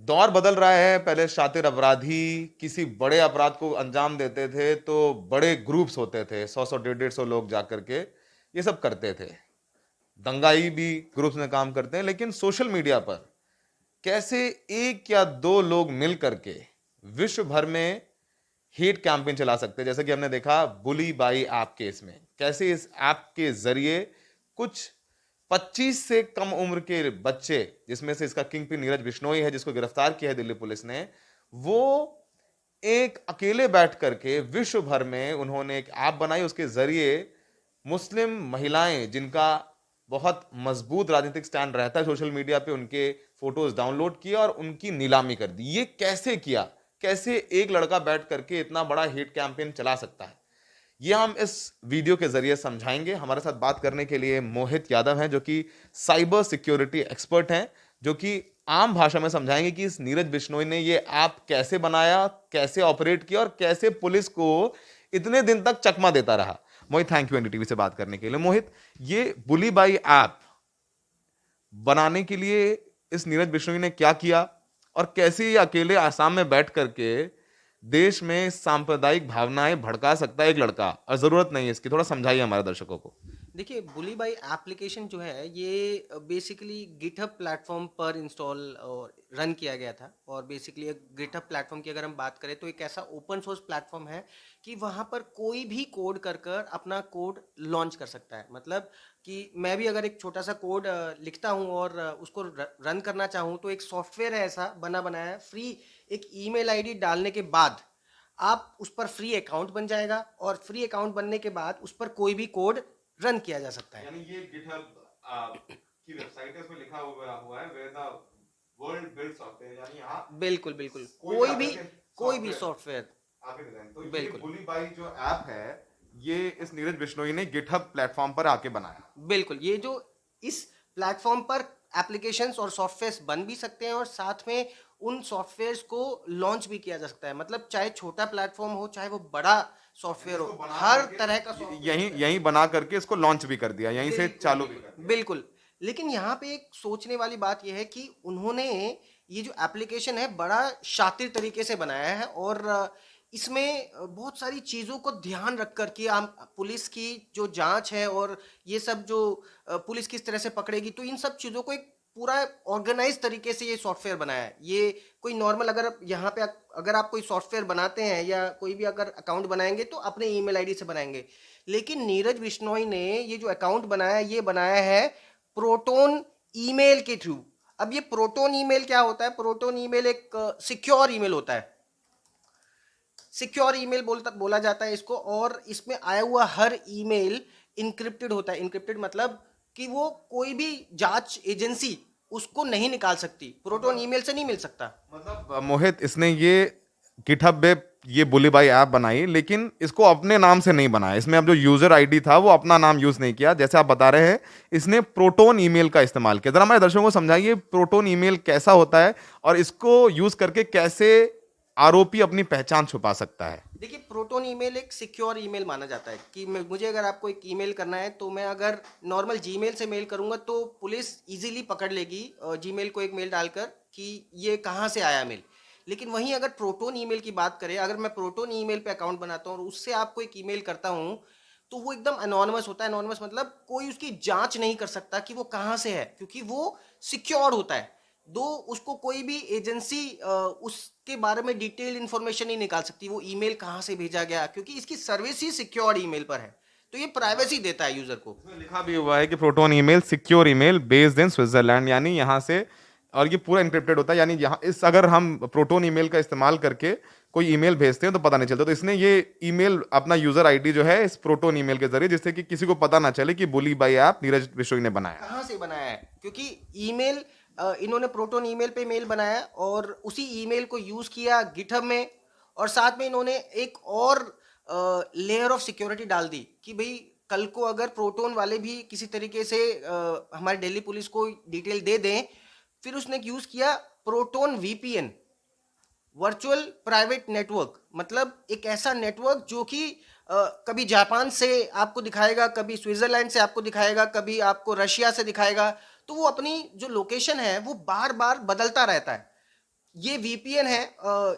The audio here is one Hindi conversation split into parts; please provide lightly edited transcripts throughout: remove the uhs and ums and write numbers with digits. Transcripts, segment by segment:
दौर बदल रहा है। पहले शातिर अपराधी किसी बड़े अपराध को अंजाम देते थे तो बड़े ग्रुप्स होते थे, 100-100, 150-150 लोग जाकर के ये सब करते थे। दंगाई भी ग्रुप्स में काम करते हैं, लेकिन सोशल मीडिया पर कैसे एक या दो लोग मिल करके विश्व भर में हेट कैंपेन चला सकते हैं। जैसे कि हमने देखा बुली बाई ऐप केस में, कैसे इस ऐप के जरिए कुछ 25 से कम उम्र के बच्चे, जिसमें से इसका किंग पिन नीरज बिश्नोई है जिसको गिरफ्तार किया है दिल्ली पुलिस ने, वो एक अकेले बैठ करके विश्व भर में उन्होंने एक ऐप बनाई। उसके जरिए मुस्लिम महिलाएं जिनका बहुत मजबूत राजनीतिक स्टैंड रहता है सोशल मीडिया पे, उनके फोटोज डाउनलोड किया और उनकी नीलामी कर दी। ये कैसे किया? कैसे एक लड़का बैठ करके इतना बड़ा हेट कैंपेन चला सकता है? ये हम इस वीडियो के जरिए समझाएंगे। हमारे साथ बात करने के लिए मोहित यादव हैं, जो कि साइबर सिक्योरिटी एक्सपर्ट हैं, जो कि आम भाषा में समझाएंगे कि इस नीरज बिश्नोई ने ये ऐप कैसे बनाया, कैसे ऑपरेट किया और कैसे पुलिस को इतने दिन तक चकमा देता रहा। मोहित, थैंक यू एनडीटीवी से बात करने के लिए। मोहित, ये बुली बाई ऐप बनाने के लिए इस नीरज बिश्नोई ने क्या किया और कैसे ये अकेले आसाम में बैठ करके देश में सांप्रदायिक भावनाएं भड़का सकता है एक लड़का, और जरूरत नहीं है इसकी? थोड़ा समझाइए हमारे दर्शकों को। देखिए, बुली बाई एप्लीकेशन जो है ये बेसिकली गिटहब प्लेटफॉर्म पर इंस्टॉल और रन किया गया था। और बेसिकली एक गिटहब प्लेटफॉर्म की अगर हम बात करें तो एक ऐसा ओपन सोर्स प्लेटफॉर्म है कि वहाँ पर कोई भी कोड कर कर अपना कोड लॉन्च कर सकता है। मतलब कि मैं भी अगर एक छोटा सा कोड लिखता हूँ और उसको रन करना चाहूँ तो एक सॉफ्टवेयर है ऐसा बना बनाया है फ्री। एक ईमेल आईडी डालने के बाद आप उस पर फ्री अकाउंट बन जाएगा और फ्री अकाउंट बनने के बाद उस पर कोई भी कोड रन किया जा सकता है। यानी ये गिटहब की वेबसाइट है, उसमें लिखा हुआ है where the world build software, यानी यहाँ बिल्कुल बिल्कुल, कोई भी आकर के कोई भी सॉफ्टवेयर सॉफ्टवेयर। आके डिजाइन। तो ये बिल्कुल बुली बाई जो ऐप है, ये इस नीरज बिश्नोई ने गिटहब प्लेटफॉर्म पर आके बनाया। बिल्कुल, ये जो इस प्लेटफॉर्म पर एप्लीकेशंस और सॉफ्टवेयर्स बन भी सकते हैं और साथ में उन सॉफ्टवेयर्स को लॉन्च भी किया जा सकता है। मतलब चाहे छोटा प्लेटफॉर्म हो चाहे वो बड़ा यानी सॉफ्टवेयर इसको हो, बना हर तरह का करके सॉफ्टवेयर यहीं होता है। यहीं बना करके इसको लॉन्च भी कर दिया, यहीं से बिल्कुल चालू भी कर दिया। बिल्कुल। लेकिन यहाँ पे एक सोचने वाली बात यह है कि उन्होंने ये जो एप्लीकेशन है बड़ा शातिर तरीके से बनाया है और इसमें बहुत सारी चीज़ों को ध्यान रख कर के हम पुलिस की जो जांच है और ये सब जो पुलिस किस तरह से पकड़ेगी, तो इन सब चीज़ों को एक पूरा ऑर्गेनाइज तरीके से ये सॉफ्टवेयर बनाया है। ये कोई नॉर्मल अगर यहाँ पे अगर आप कोई सॉफ्टवेयर बनाते हैं या कोई भी अगर अकाउंट बनाएंगे तो अपने ईमेल आईडी से बनाएंगे। लेकिन नीरज बिश्नोई ने ये जो अकाउंट बनाया ये बनाया है प्रोटोन ईमेल के थ्रू। अब ये प्रोटोन ईमेल क्या होता है? प्रोटोन ईमेल एक सिक्योर ईमेल होता है। सिक्योर ईमेल बोला जाता है इसको। और इसमें आया हुआ हर ईमेल इनक्रिप्टेड होता है। इनक्रिप्टेड मतलब कि वो कोई भी जांच एजेंसी उसको नहीं निकाल सकती, प्रोटोन मतलब ईमेल से नहीं मिल सकता। मोहित, इसने ये गिटहब पे ये बुली बाई ऐप बनाई, लेकिन इसको अपने नाम से नहीं बनाया। इसमें अब जो यूजर आईडी था वो अपना नाम यूज नहीं किया, जैसे आप बता रहे हैं इसने प्रोटोन ईमेल का इस्तेमाल किया। जरा हमारे दर्शकों को समझाइए प्रोटोन ईमेल कैसा होता है और इसको यूज करके कैसे आरोपी अपनी पहचान छुपा सकता है। देखिए, प्रोटोन ईमेल एक सिक्योर ईमेल माना जाता है कि मुझे अगर आपको एक ईमेल करना है तो मैं अगर नॉर्मल जीमेल से मेल करूंगा तो पुलिस इजीली पकड़ लेगी जीमेल को एक मेल डालकर कि ये कहाँ से आया मेल। लेकिन वहीं अगर प्रोटोन ईमेल की बात करें, अगर मैं प्रोटोन ईमेल पे अकाउंट बनाता हूँ और उससे आपको एक ईमेल करता हूँ तो वो एकदम अनोनिमस होता है। अनोनिमस मतलब कोई उसकी जांच नहीं कर सकता कि वो कहाँ से है, क्योंकि वो सिक्योर होता है। दो उसको कोई भी एजेंसी उसके बारे में डिटेल इंफॉर्मेशन नहीं निकाल सकती वो ईमेल कहाँ से भेजा गया, क्योंकि इसकी सर्विस ही सिक्योर ईमेल पर है। तो ये प्राइवेसी देता है यूजर को। इसमें लिखा भी हुआ है कि proton email secure email based in Switzerland, यानी यहाँ से, और ये पूरा एन्क्रिप्टेड होता है। यानी यहाँ इस अगर हम प्रोटोन ईमेल का इस्तेमाल करके कोई ईमेल भेजते हैं तो पता नहीं चलता। तो इसने ये ईमेल अपना यूजर आईडी जो है इस प्रोटोन ईमेल के जरिए, जिससे कि किसी को पता ना चले कि बुली बाई ऐप नीरज बिश्नोई ने बनाया। कहाँ से बनाया है, क्योंकि ईमेल इन्होंने प्रोटोन ईमेल पे मेल बनाया और उसी ईमेल को यूज किया गिटहब में। और साथ में इन्होंने एक और लेयर ऑफ सिक्योरिटी डाल दी कि भाई कल को अगर प्रोटोन वाले भी किसी तरीके से हमारी दिल्ली पुलिस को डिटेल दे दें, फिर उसने यूज किया proton VPN, virtual private network. मतलब एक ऐसा नेटवर्क जो कि कभी जापान से आपको दिखाएगा, कभी स्विट्जरलैंड से आपको दिखाएगा, कभी आपको रशिया से दिखाएगा। तो वो अपनी जो लोकेशन है वो बार बार बदलता रहता है। ये वीपीएन है।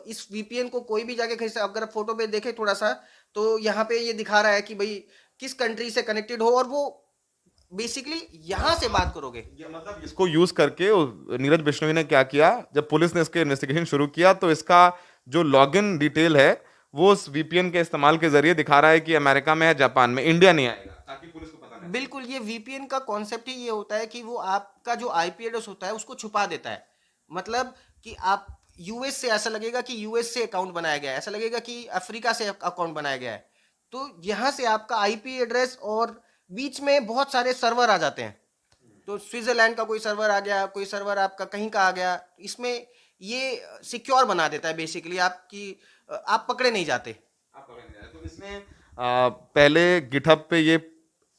इस वीपीएन को कोई भी जाके खरीद, अगर आप फोटो पे देखें थोड़ा सा, तो यहाँ पे ये दिखा रहा है कि भाई किस कंट्री से कनेक्टेड हो, और वो बेसिकली यहाँ से बात करोगे। ये मतलब इसको यूज करके नीरज बिश्नोई ने क्या किया, जब पुलिस ने इसके इन्वेस्टिगेशन शुरू किया तो इसका जो लॉगिन डिटेल है वो उस वीपीएन के इस्तेमाल के जरिए दिखा रहा है कि अमेरिका में है, जापान में, इंडिया नहीं आएगा, ताकि पुलिस को पता नहीं। बिल्कुल, ये वीपीएन का कॉन्सेप्ट ही ये होता है कि वो आपका जो आईपी एड्रेस होता है उसको छुपा देता है। मतलब कि आप यूएस से, ऐसा लगेगा कि यूएस से अकाउंट बनाया गया है, ऐसा लगेगा कि अफ्रीका से अकाउंट बनाया गया है। तो यहाँ से आपका आईपी एड्रेस, और बीच में बहुत सारे सर्वर आ जाते हैं। तो स्विट्जरलैंड का कोई सर्वर आ गया, कोई सर्वर आपका कहीं का आ गया, इसमें ये सिक्योर बना देता है बेसिकली आपकी, आप पकड़े नहीं जाते। आप पकड़ नहीं जाए। तो इसने पहले गिटहब पे ये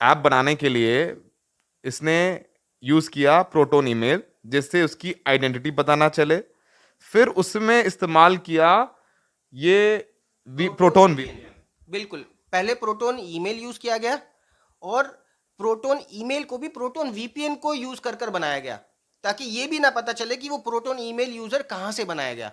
ऐप बनाने के लिए इसने यूज किया प्रोटोन ईमेल, जिससे उसकी आइडेंटिटी पता ना चले। फिर उसमें इस्तेमाल किया ये प्रोटोन भी। बिल्कुल, पहले प्रोटोन ईमेल यूज किया गया, और प्रोटोन ईमेल को भी प्रोटोन वीपीएन को यूज कर कर बनाया गया, ताकि ये भी ना पता चले कि वो प्रोटोन ईमेल यूजर कहाँ से बनाया गया।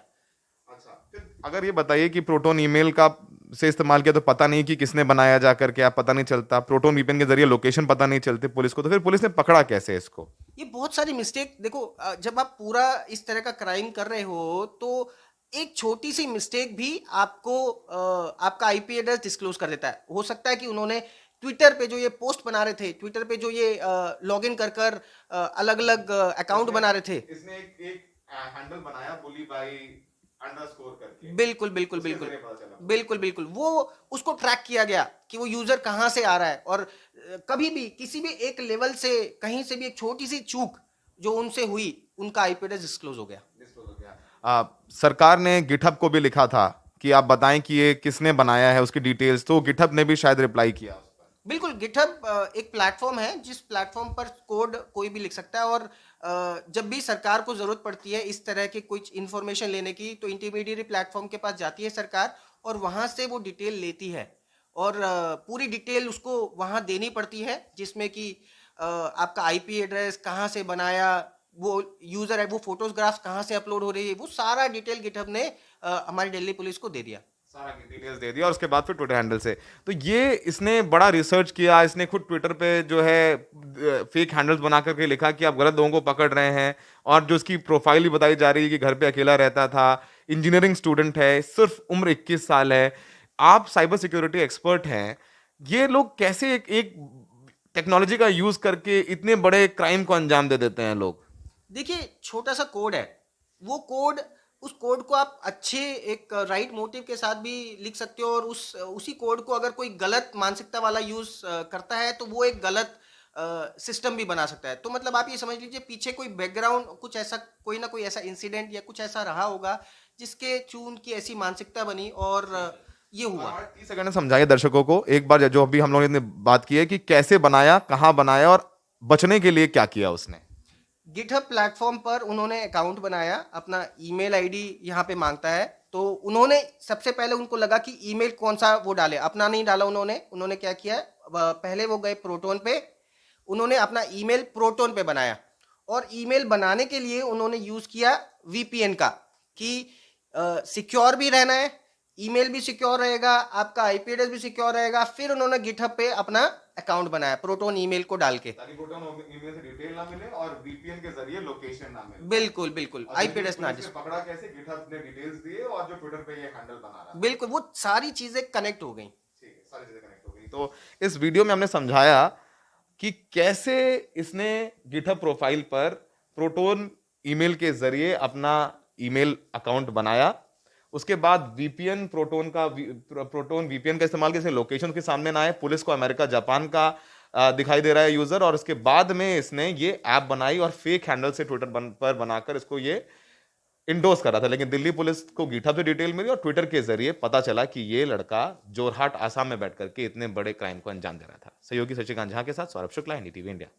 अच्छा, फिर अगर ये बताइए कि प्रोटोन ईमेल का से इस्तेमाल किया तो पता नहीं कि किसने बनाया, जा करके आप पता नहीं चलता, प्रोटोन वीपीएन के जरिए लोकेशन पता नहीं चलती पुलिस को, तो फिर पुलिस ने पकड़ा कैसे इसको? ये बहुत सारी मिस्टेक देखो, जब आप पूरा इस तरह का क्राइम कर रहे हो तो एक छोटी सी मिस्टेक भी आपको आपका आईपी एड्रेस डिस्क्लोज कर देता है। हो सकता है कि उन्होंने ट्विटर पे जो ये पोस्ट बना रहे थे, ट्विटर पे जो ये लॉगिन कर कर अलग अलग अकाउंट बना रहे थे। इसने एक हैंडल बनाया, बुली बाई अंडरस्कोर करके। बिल्कुल बिल्कुल उसके बिल्कुल जरिए पता चला। बिल्कुल बिल्कुल, वो उसको ट्रैक किया गया कि वो यूजर कहाँ से आ रहा है, और कभी भी किसी भी एक लेवल से, कहीं से भी एक छोटी सी चूक जो उनसे हुई, उनका आईपी एड्रेस डिस्क्लोज हो गया। डिस्क्लोज हो गया। सरकार ने गिटहब को भी लिखा था कि आप बताएं कि ये किसने बनाया है, उसकी डिटेल्स, तो गिटहब ने भी शायद रिप्लाई किया उस पर। बिल्कुल, गिटहब एक प्लेटफॉर्म है जिस प्लेटफॉर्म पर कोड कोई भी लिख सकता है, और जब भी सरकार को जरूरत पड़ती है इस तरह की कुछ इंफॉर्मेशन लेने की, तो इंटरमीडिएट प्लेटफॉर्म के पास जाती है सरकार, और वहां से वो डिटेल लेती है, और पूरी डिटेल उसको वहां देनी पड़ती है, जिसमें कि आपका आईपी एड्रेस कहाँ से बनाया, वो यूजर है, वो फोटोग्राफ्स कहाँ से अपलोड हो रही है, वो सारा डिटेल गिटहब ने हमारी दिल्ली पुलिस को दे दिया। सारा डिटेल्स दे दिया, और उसके बाद फिर ट्विटर हैंडल से, तो ये इसने बड़ा रिसर्च किया, इसने खुद ट्विटर पे जो है फेक हैंडल्स बना करके लिखा कि आप गलत लोगों को पकड़ रहे हैं, और जो उसकी प्रोफाइल भी बताई जा रही है कि घर पे अकेला रहता था, इंजीनियरिंग स्टूडेंट है, सिर्फ उम्र 21 साल है। आप साइबर सिक्योरिटी एक्सपर्ट हैं, ये लोग कैसे एक टेक्नोलॉजी का यूज करके इतने बड़े क्राइम को अंजाम दे देते हैं लोग? देखिए, छोटा सा कोड है, वो कोड, उस कोड को आप अच्छे एक राइट मोटिव के साथ भी लिख सकते हो, और उसी कोड को अगर कोई गलत मानसिकता वाला यूज करता है तो वो एक गलत सिस्टम भी बना सकता है। तो मतलब आप ये समझ लीजिए, पीछे कोई बैकग्राउंड, कुछ ऐसा, कोई ना कोई ऐसा इंसिडेंट या कुछ ऐसा रहा होगा जिसके चून उनकी ऐसी मानसिकता बनी, और ये हुआ। 30 सेकंड में समझाइए दर्शकों को एक बार, जो अभी हम लोगों ने बात की है कि कैसे बनाया, कहाँ बनाया, और बचने के लिए क्या किया उसने। गिटहब प्लेटफॉर्म पर उन्होंने अकाउंट बनाया, अपना ईमेल आईडी यहाँ पे मांगता है, तो उन्होंने सबसे पहले, उनको लगा कि ईमेल कौन सा वो डाले, अपना नहीं डाला उन्होंने क्या किया, पहले वो गए प्रोटोन पे, उन्होंने अपना ईमेल प्रोटोन पे बनाया, और ईमेल बनाने के लिए उन्होंने यूज किया वीपीएन का, कि सिक्योर भी रहना है, ईमेल भी सिक्योर रहेगा, आपका आईपी एड्रेस भी सिक्योर रहेगा। फिर उन्होंने गिटहब पे अपना अकाउंट बनाया प्रोटोन ईमेल को डाल के, ताकि प्रोटोन ईमेल से डिटेल ना मिले और वीपीएन के जरिए लोकेशन ना मिले। बिल्कुल बिल्कुल, आईपी एड्रेस ना डिस्प्ले। पकड़ा कैसे, गिटहब ने डिटेल्स दिए और जो ट्विटर पे ये हैंडल बना रहा है, बिल्कुल, वो सारी चीजें कनेक्ट हो गई। ठीक है, सारी चीजें कनेक्ट हो गई। तो इस वीडियो में हमने समझाया कि कैसे इसने गिटहब प्रोफाइल पर प्रोटोन ईमेल के जरिए अपना ईमेल अकाउंट बनाया, उसके बाद प्रोटोन वीपीएन का इस्तेमाल किसी लोकेशन के सामने ना आए, पुलिस को अमेरिका जापान का दिखाई दे रहा है यूजर, और उसके बाद में इसने ये ऐप बनाई और फेक हैंडल से ट्विटर पर बनाकर इसको ये इंडोर्स कर रहा था। लेकिन दिल्ली पुलिस को गिटहब से डिटेल मिली और ट्विटर के जरिए पता चला कि ये लड़का जोरहाट आसाम में बैठ करके इतने बड़े क्राइम को अंजाम दे रहा था। सहयोगी शशिकांत झा के साथ सौरभ शुक्ला, एनडीटीवी इंडिया।